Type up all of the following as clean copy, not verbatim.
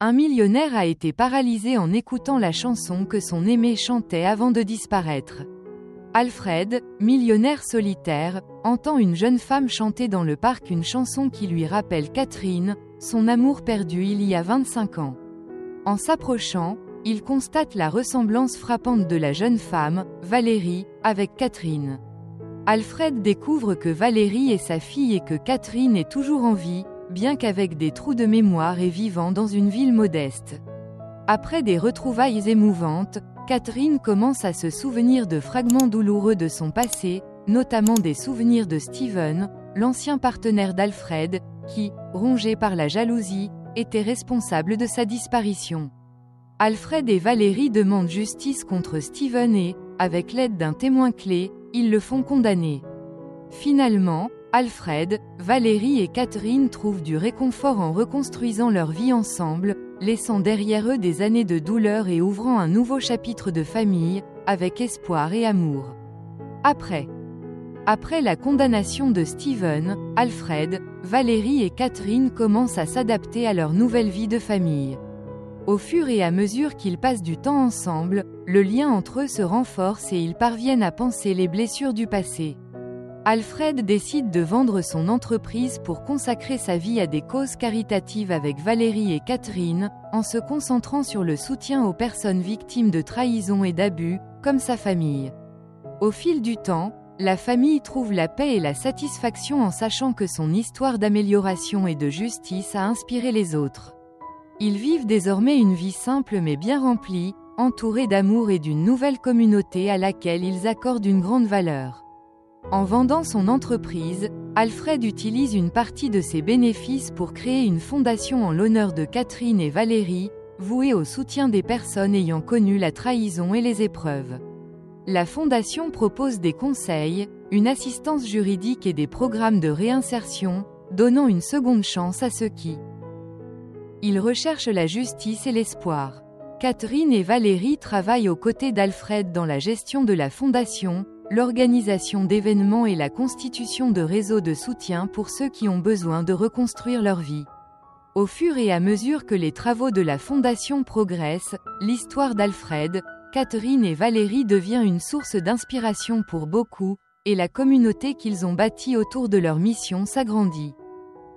Un millionnaire a été paralysé en écoutant la chanson que son aimé chantait avant de disparaître. Alfred, millionnaire solitaire, entend une jeune femme chanter dans le parc une chanson qui lui rappelle Catherine, son amour perdu il y a 25 ans. En s'approchant, il constate la ressemblance frappante de la jeune femme, Valérie, avec Catherine. Alfred découvre que Valérie est sa fille et que Catherine est toujours en vie, bien qu'avec des trous de mémoire et vivant dans une ville modeste. Après des retrouvailles émouvantes, Catherine commence à se souvenir de fragments douloureux de son passé, notamment des souvenirs de Steven, l'ancien partenaire d'Alfred, qui, rongé par la jalousie, était responsable de sa disparition. Alfred et Valérie demandent justice contre Steven et, avec l'aide d'un témoin clé, ils le font condamner. Finalement, Alfred, Valérie et Catherine trouvent du réconfort en reconstruisant leur vie ensemble, laissant derrière eux des années de douleur et ouvrant un nouveau chapitre de famille, avec espoir et amour. Après la condamnation de Steven, Alfred, Valérie et Catherine commencent à s'adapter à leur nouvelle vie de famille. Au fur et à mesure qu'ils passent du temps ensemble, le lien entre eux se renforce et ils parviennent à panser les blessures du passé. Alfred décide de vendre son entreprise pour consacrer sa vie à des causes caritatives avec Valérie et Catherine, en se concentrant sur le soutien aux personnes victimes de trahison et d'abus, comme sa famille. Au fil du temps, la famille trouve la paix et la satisfaction en sachant que son histoire d'amélioration et de justice a inspiré les autres. Ils vivent désormais une vie simple mais bien remplie, entourés d'amour et d'une nouvelle communauté à laquelle ils accordent une grande valeur. En vendant son entreprise, Alfred utilise une partie de ses bénéfices pour créer une fondation en l'honneur de Catherine et Valérie, vouée au soutien des personnes ayant connu la trahison et les épreuves. La fondation propose des conseils, une assistance juridique et des programmes de réinsertion, donnant une seconde chance à ceux qui ils recherchent la justice et l'espoir. Catherine et Valérie travaillent aux côtés d'Alfred dans la gestion de la fondation, l'organisation d'événements et la constitution de réseaux de soutien pour ceux qui ont besoin de reconstruire leur vie. Au fur et à mesure que les travaux de la fondation progressent, l'histoire d'Alfred, Catherine et Valérie devient une source d'inspiration pour beaucoup, et la communauté qu'ils ont bâtie autour de leur mission s'agrandit.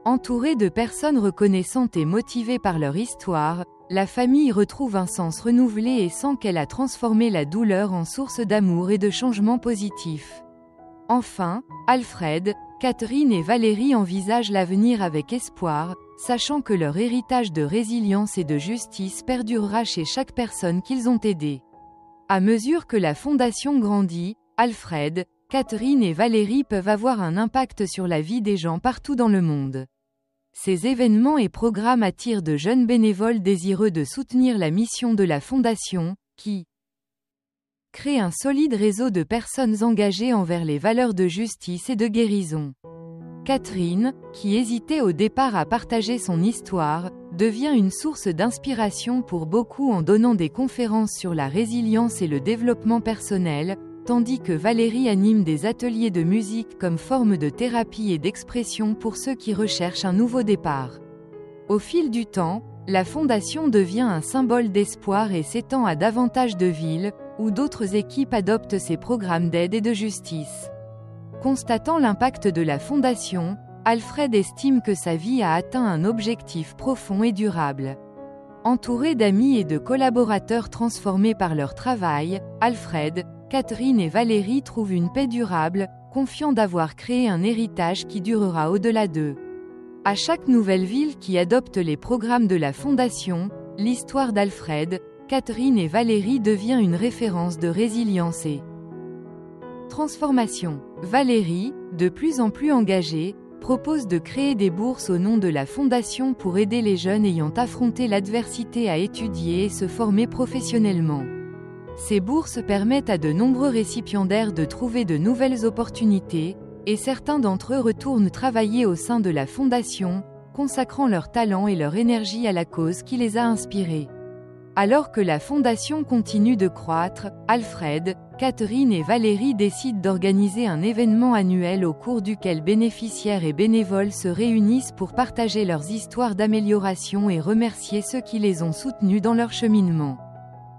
Entourée de personnes reconnaissantes et motivées par leur histoire, la famille retrouve un sens renouvelé et sent qu'elle a transformé la douleur en source d'amour et de changements positifs. Enfin, Alfred, Catherine et Valérie envisagent l'avenir avec espoir, sachant que leur héritage de résilience et de justice perdurera chez chaque personne qu'ils ont aidée. À mesure que la fondation grandit, Alfred, Catherine et Valérie peuvent avoir un impact sur la vie des gens partout dans le monde. Ces événements et programmes attirent de jeunes bénévoles désireux de soutenir la mission de la Fondation, qui crée un solide réseau de personnes engagées envers les valeurs de justice et de guérison. Catherine, qui hésitait au départ à partager son histoire, devient une source d'inspiration pour beaucoup en donnant des conférences sur la résilience et le développement personnel, tandis que Valérie anime des ateliers de musique comme forme de thérapie et d'expression pour ceux qui recherchent un nouveau départ. Au fil du temps, la fondation devient un symbole d'espoir et s'étend à davantage de villes, où d'autres équipes adoptent ces programmes d'aide et de justice. Constatant l'impact de la fondation, Alfred estime que sa vie a atteint un objectif profond et durable. Entouré d'amis et de collaborateurs transformés par leur travail, Alfred, Catherine et Valérie trouvent une paix durable, confiants d'avoir créé un héritage qui durera au-delà d'eux. À chaque nouvelle ville qui adopte les programmes de la Fondation, l'histoire d'Alfred, Catherine et Valérie devient une référence de résilience et transformation. Valérie, de plus en plus engagée, propose de créer des bourses au nom de la Fondation pour aider les jeunes ayant affronté l'adversité à étudier et se former professionnellement. Ces bourses permettent à de nombreux récipiendaires de trouver de nouvelles opportunités, et certains d'entre eux retournent travailler au sein de la Fondation, consacrant leur talent et leur énergie à la cause qui les a inspirés. Alors que la Fondation continue de croître, Alfred, Catherine et Valérie décident d'organiser un événement annuel au cours duquel bénéficiaires et bénévoles se réunissent pour partager leurs histoires d'amélioration et remercier ceux qui les ont soutenus dans leur cheminement.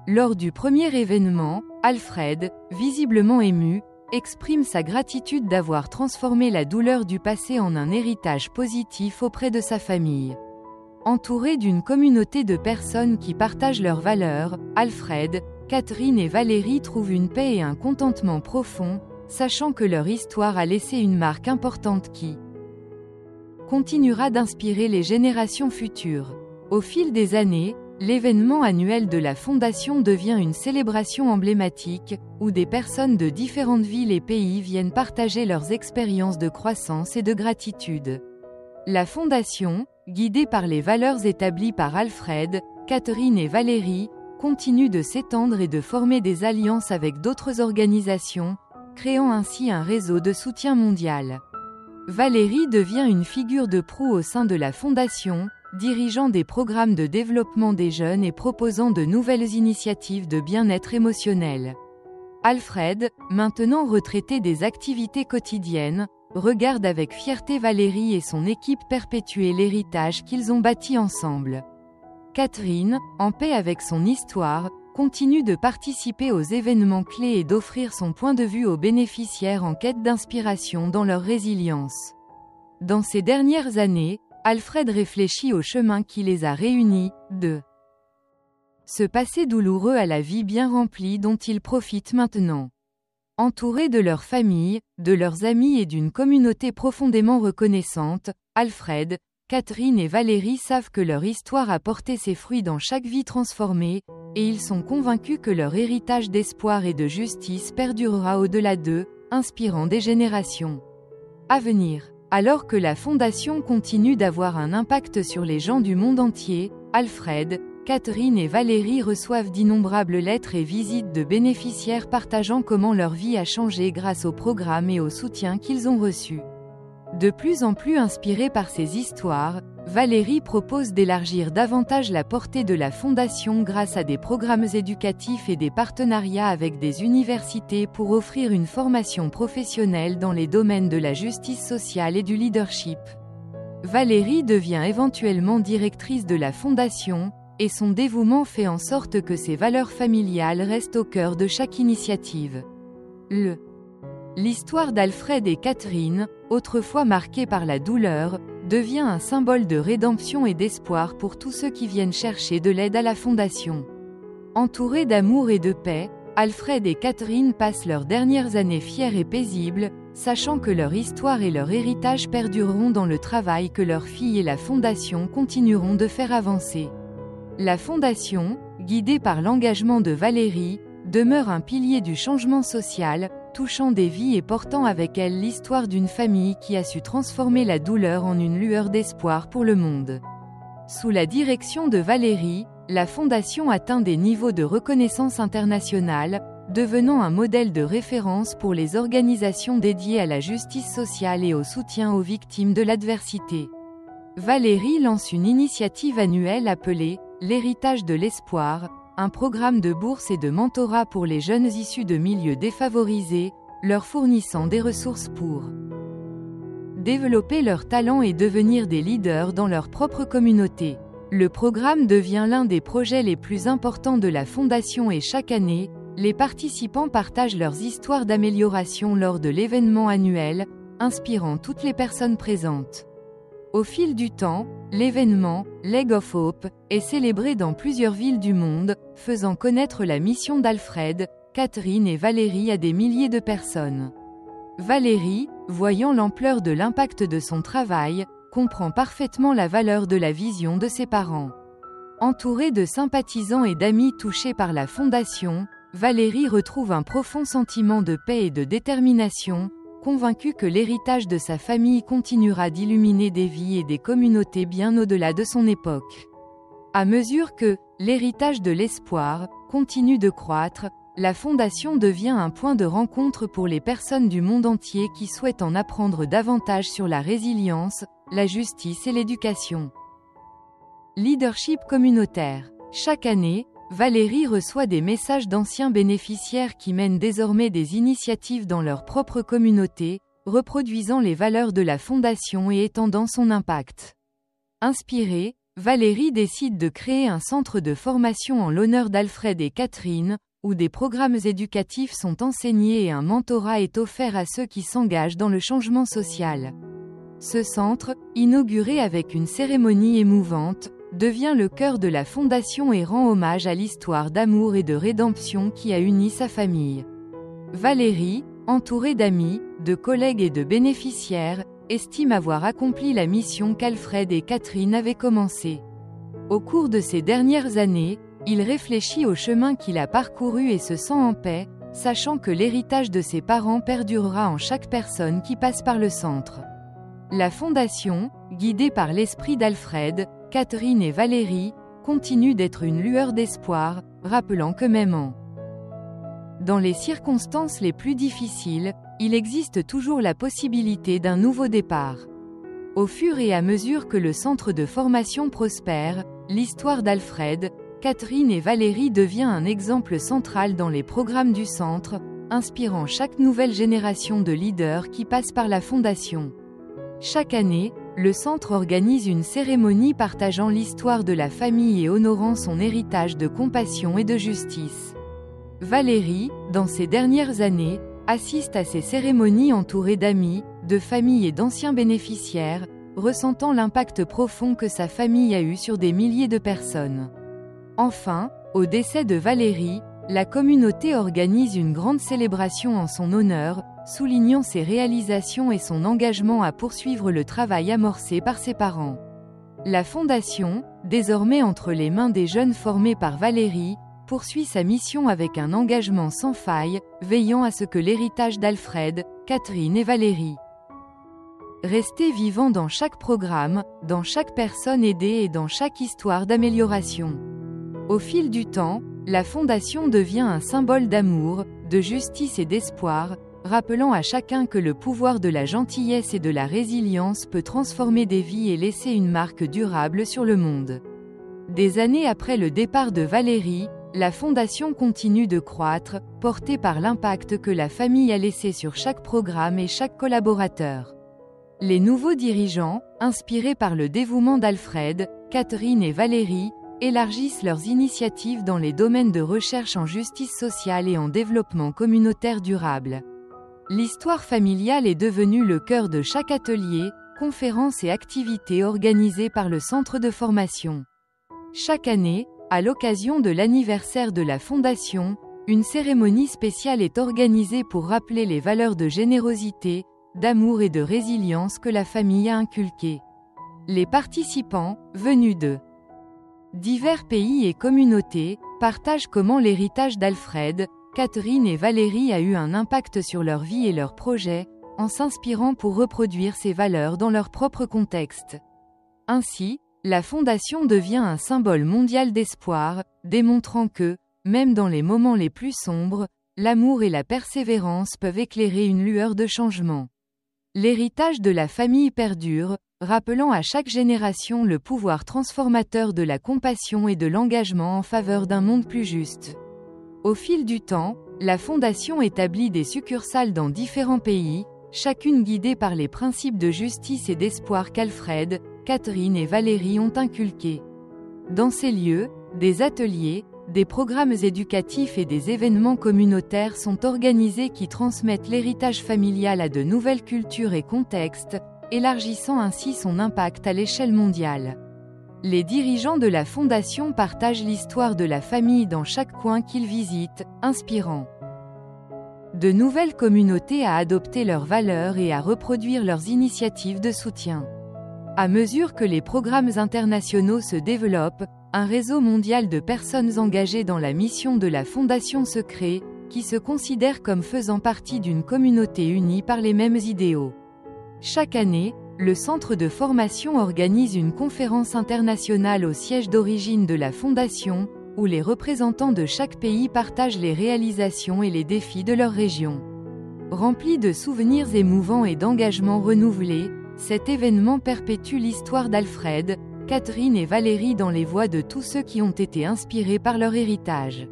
Lors du premier événement, Alfred, visiblement ému, exprime sa gratitude d'avoir transformé la douleur du passé en un héritage positif auprès de sa famille. Entouré d'une communauté de personnes qui partagent leurs valeurs, Alfred, Catherine et Valérie trouvent une paix et un contentement profond, sachant que leur histoire a laissé une marque importante qui continuera d'inspirer les générations futures. Au fil des années, l'événement annuel de la Fondation devient une célébration emblématique, où des personnes de différentes villes et pays viennent partager leurs expériences de croissance et de gratitude. La Fondation, guidée par les valeurs établies par Alfred, Catherine et Valérie, continue de s'étendre et de former des alliances avec d'autres organisations, créant ainsi un réseau de soutien mondial. Valérie devient une figure de proue au sein de la Fondation, dirigeant des programmes de développement des jeunes et proposant de nouvelles initiatives de bien-être émotionnel. Alfred, maintenant retraité des activités quotidiennes, regarde avec fierté Valérie et son équipe perpétuer l'héritage qu'ils ont bâti ensemble. Catherine, en paix avec son histoire, continue de participer aux événements clés et d'offrir son point de vue aux bénéficiaires en quête d'inspiration dans leur résilience. Dans ces dernières années, Alfred réfléchit au chemin qui les a réunis, de ce passé douloureux à la vie bien remplie dont ils profitent maintenant. Entourés de leur famille, de leurs amis et d'une communauté profondément reconnaissante, Alfred, Catherine et Valérie savent que leur histoire a porté ses fruits dans chaque vie transformée, et ils sont convaincus que leur héritage d'espoir et de justice perdurera au-delà d'eux, inspirant des générations à venir. Alors que la Fondation continue d'avoir un impact sur les gens du monde entier, Alfred, Catherine et Valérie reçoivent d'innombrables lettres et visites de bénéficiaires partageant comment leur vie a changé grâce aux programmes et au soutien qu'ils ont reçus. De plus en plus inspirée par ces histoires, Valérie propose d'élargir davantage la portée de la Fondation grâce à des programmes éducatifs et des partenariats avec des universités pour offrir une formation professionnelle dans les domaines de la justice sociale et du leadership. Valérie devient éventuellement directrice de la Fondation, et son dévouement fait en sorte que ses valeurs familiales restent au cœur de chaque initiative. L'histoire d'Alfred et Catherine, autrefois marquée par la douleur, devient un symbole de rédemption et d'espoir pour tous ceux qui viennent chercher de l'aide à la Fondation. Entourés d'amour et de paix, Alfred et Catherine passent leurs dernières années fières et paisibles, sachant que leur histoire et leur héritage perdureront dans le travail que leur fille et la Fondation continueront de faire avancer. La Fondation, guidée par l'engagement de Valérie, demeure un pilier du changement social, touchant des vies et portant avec elle l'histoire d'une famille qui a su transformer la douleur en une lueur d'espoir pour le monde. Sous la direction de Valérie, la Fondation atteint des niveaux de reconnaissance internationale, devenant un modèle de référence pour les organisations dédiées à la justice sociale et au soutien aux victimes de l'adversité. Valérie lance une initiative annuelle appelée « L'héritage de l'espoir », un programme de bourse et de mentorat pour les jeunes issus de milieux défavorisés, leur fournissant des ressources pour développer leurs talents et devenir des leaders dans leur propre communauté. Le programme devient l'un des projets les plus importants de la Fondation et chaque année, les participants partagent leurs histoires d'amélioration lors de l'événement annuel, inspirant toutes les personnes présentes. Au fil du temps, l'événement, Leg of Hope, est célébré dans plusieurs villes du monde, faisant connaître la mission d'Alfred, Catherine et Valérie à des milliers de personnes. Valérie, voyant l'ampleur de l'impact de son travail, comprend parfaitement la valeur de la vision de ses parents. Entourée de sympathisants et d'amis touchés par la Fondation, Valérie retrouve un profond sentiment de paix et de détermination, convaincue que l'héritage de sa famille continuera d'illuminer des vies et des communautés bien au-delà de son époque. À mesure que l'héritage de l'espoir continue de croître, la Fondation devient un point de rencontre pour les personnes du monde entier qui souhaitent en apprendre davantage sur la résilience, la justice et l'éducation. Leadership communautaire. Chaque année, Valérie reçoit des messages d'anciens bénéficiaires qui mènent désormais des initiatives dans leur propre communauté, reproduisant les valeurs de la fondation et étendant son impact. Inspirée, Valérie décide de créer un centre de formation en l'honneur d'Alfred et Catherine, où des programmes éducatifs sont enseignés et un mentorat est offert à ceux qui s'engagent dans le changement social. Ce centre, inauguré avec une cérémonie émouvante, devient le cœur de la fondation et rend hommage à l'histoire d'amour et de rédemption qui a uni sa famille. Valérie, entourée d'amis, de collègues et de bénéficiaires, estime avoir accompli la mission qu'Alfred et Catherine avaient commencée. Au cours de ces dernières années, il réfléchit au chemin qu'il a parcouru et se sent en paix, sachant que l'héritage de ses parents perdurera en chaque personne qui passe par le centre. La fondation, guidée par l'esprit d'Alfred, Catherine et Valérie, continue d'être une lueur d'espoir, rappelant que même dans les circonstances les plus difficiles, il existe toujours la possibilité d'un nouveau départ. Au fur et à mesure que le centre de formation prospère, l'histoire d'Alfred, Catherine et Valérie devient un exemple central dans les programmes du centre, inspirant chaque nouvelle génération de leaders qui passent par la fondation. Chaque année, le centre organise une cérémonie partageant l'histoire de la famille et honorant son héritage de compassion et de justice. Valérie, dans ces dernières années, assiste à ces cérémonies entourée d'amis, de familles et d'anciens bénéficiaires, ressentant l'impact profond que sa famille a eu sur des milliers de personnes. Enfin, au décès de Valérie, la communauté organise une grande célébration en son honneur, soulignant ses réalisations et son engagement à poursuivre le travail amorcé par ses parents. La fondation, désormais entre les mains des jeunes formés par Valérie, poursuit sa mission avec un engagement sans faille, veillant à ce que l'héritage d'Alfred, Catherine et Valérie reste vivant dans chaque programme, dans chaque personne aidée et dans chaque histoire d'amélioration. Au fil du temps, la fondation devient un symbole d'amour, de justice et d'espoir, rappelant à chacun que le pouvoir de la gentillesse et de la résilience peut transformer des vies et laisser une marque durable sur le monde. Des années après le départ de Valérie, la fondation continue de croître, portée par l'impact que la famille a laissé sur chaque programme et chaque collaborateur. Les nouveaux dirigeants, inspirés par le dévouement d'Alfred, Catherine et Valérie, élargissent leurs initiatives dans les domaines de recherche en justice sociale et en développement communautaire durable. L'histoire familiale est devenue le cœur de chaque atelier, conférence et activité organisée par le centre de formation. Chaque année, à l'occasion de l'anniversaire de la fondation, une cérémonie spéciale est organisée pour rappeler les valeurs de générosité, d'amour et de résilience que la famille a inculquées. Les participants, venus de divers pays et communautés, partagent comment l'héritage d'Alfred, Catherine et Valérie a eu un impact sur leur vie et leurs projets, en s'inspirant pour reproduire ces valeurs dans leur propre contexte. Ainsi, la fondation devient un symbole mondial d'espoir, démontrant que, même dans les moments les plus sombres, l'amour et la persévérance peuvent éclairer une lueur de changement. L'héritage de la famille perdure, rappelant à chaque génération le pouvoir transformateur de la compassion et de l'engagement en faveur d'un monde plus juste. Au fil du temps, la fondation établit des succursales dans différents pays, chacune guidée par les principes de justice et d'espoir qu'Alfred, Catherine et Valérie ont inculqués. Dans ces lieux, des ateliers, des programmes éducatifs et des événements communautaires sont organisés qui transmettent l'héritage familial à de nouvelles cultures et contextes, élargissant ainsi son impact à l'échelle mondiale. Les dirigeants de la fondation partagent l'histoire de la famille dans chaque coin qu'ils visitent, inspirant de nouvelles communautés à adopter leurs valeurs et à reproduire leurs initiatives de soutien. À mesure que les programmes internationaux se développent, un réseau mondial de personnes engagées dans la mission de la fondation se crée, qui se considèrent comme faisant partie d'une communauté unie par les mêmes idéaux. Chaque année, le centre de formation organise une conférence internationale au siège d'origine de la fondation, où les représentants de chaque pays partagent les réalisations et les défis de leur région. Rempli de souvenirs émouvants et d'engagements renouvelés, cet événement perpétue l'histoire d'Alfred, Catherine et Valérie dans les voix de tous ceux qui ont été inspirés par leur héritage.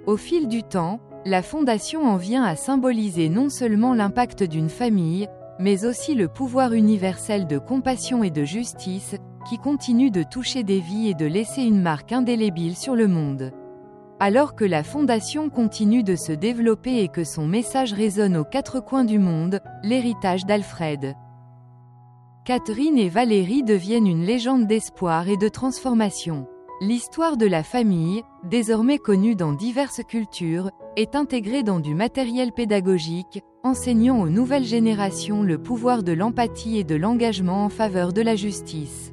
Au fil du temps, la fondation en vient à symboliser non seulement l'impact d'une famille, mais aussi le pouvoir universel de compassion et de justice, qui continue de toucher des vies et de laisser une marque indélébile sur le monde. Alors que la fondation continue de se développer et que son message résonne aux quatre coins du monde, l'héritage d'Alfred. Catherine et Valérie deviennent une légende d'espoir et de transformation. L'histoire de la famille, désormais connue dans diverses cultures, est intégrée dans du matériel pédagogique, enseignant aux nouvelles générations le pouvoir de l'empathie et de l'engagement en faveur de la justice.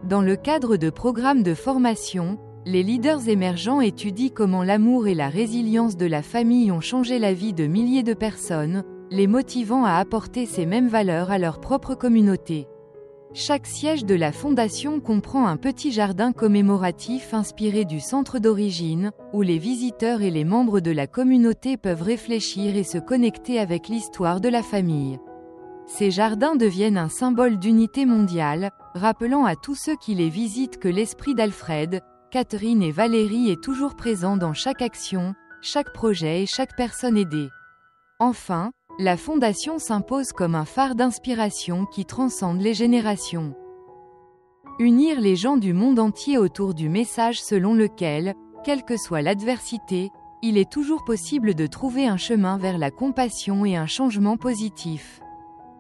Dans le cadre de programmes de formation, les leaders émergents étudient comment l'amour et la résilience de la famille ont changé la vie de milliers de personnes, les motivant à apporter ces mêmes valeurs à leur propre communauté. Chaque siège de la fondation comprend un petit jardin commémoratif inspiré du centre d'origine, où les visiteurs et les membres de la communauté peuvent réfléchir et se connecter avec l'histoire de la famille. Ces jardins deviennent un symbole d'unité mondiale, rappelant à tous ceux qui les visitent que l'esprit d'Alfred, Catherine et Valérie est toujours présent dans chaque action, chaque projet et chaque personne aidée. Enfin, la fondation s'impose comme un phare d'inspiration qui transcende les générations. Unir les gens du monde entier autour du message selon lequel, quelle que soit l'adversité, il est toujours possible de trouver un chemin vers la compassion et un changement positif.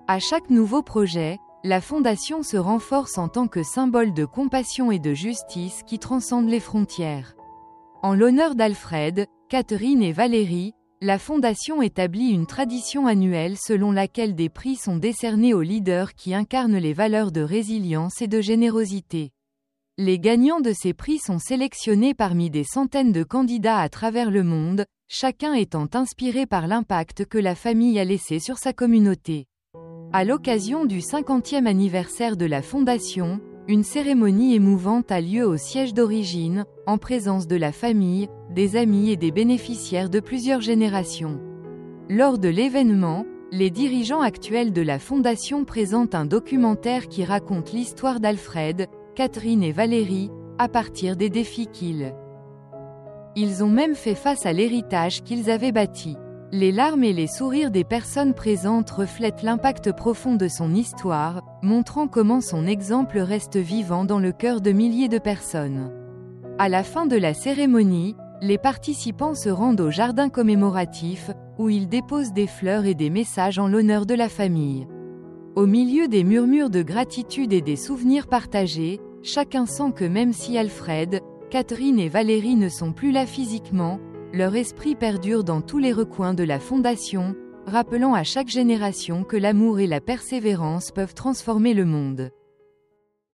À chaque nouveau projet, la fondation se renforce en tant que symbole de compassion et de justice qui transcende les frontières. En l'honneur d'Alfred, Catherine et Valérie, la fondation établit une tradition annuelle selon laquelle des prix sont décernés aux leaders qui incarnent les valeurs de résilience et de générosité. Les gagnants de ces prix sont sélectionnés parmi des centaines de candidats à travers le monde, chacun étant inspiré par l'impact que la famille a laissé sur sa communauté. À l'occasion du 50e anniversaire de la fondation, une cérémonie émouvante a lieu au siège d'origine, en présence de la famille, des amis et des bénéficiaires de plusieurs générations. Lors de l'événement, les dirigeants actuels de la fondation présentent un documentaire qui raconte l'histoire d'Alfred, Catherine et Valérie, à partir des défis ils ont même fait face à l'héritage qu'ils avaient bâti. Les larmes et les sourires des personnes présentes reflètent l'impact profond de son histoire, montrant comment son exemple reste vivant dans le cœur de milliers de personnes. À la fin de la cérémonie, les participants se rendent au jardin commémoratif, où ils déposent des fleurs et des messages en l'honneur de la famille. Au milieu des murmures de gratitude et des souvenirs partagés, chacun sent que même si Alfred, Catherine et Valérie ne sont plus là physiquement, leur esprit perdure dans tous les recoins de la fondation, rappelant à chaque génération que l'amour et la persévérance peuvent transformer le monde.